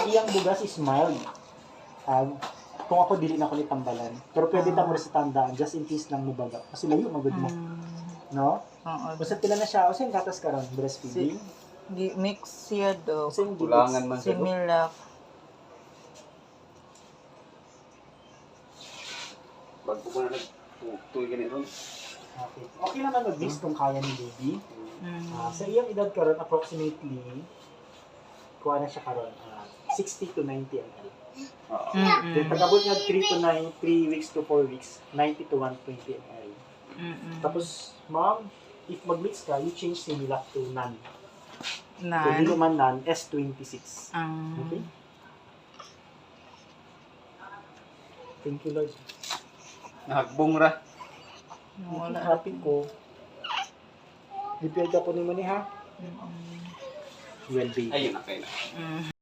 Ang iyang bugas is mild. Kung ako dili na ko ni tambalan. Pero pwede ta mo sa tandaan just in case lang mo baga. Kasi layo magud mo. No? Oo. Basta pila na siya. O sa'yo gatas karon breastfeeding. Mix siya do. Kasi yung Kulangan man sa Similar. Bago ko na nagtutoy ganito. Okay. Okay naman mag-mix kung kaya ni baby. Mm. Sa iyang edad karon approximately kuha na siya karon 60 to 90 ml. Then pagabot niya 3 to 9, 3 weeks to 4 weeks, 90 to 120 ml. Tapos, ma'am, if mag-mix ka, you change Similac to NAN. Kung hindi man NAN, S26. Okay? Thank you, Lord. Nahagbong ra. Wala. Happy ko. Repair ka po ni mo ni ha? Well, baby. Ayun na kayo na.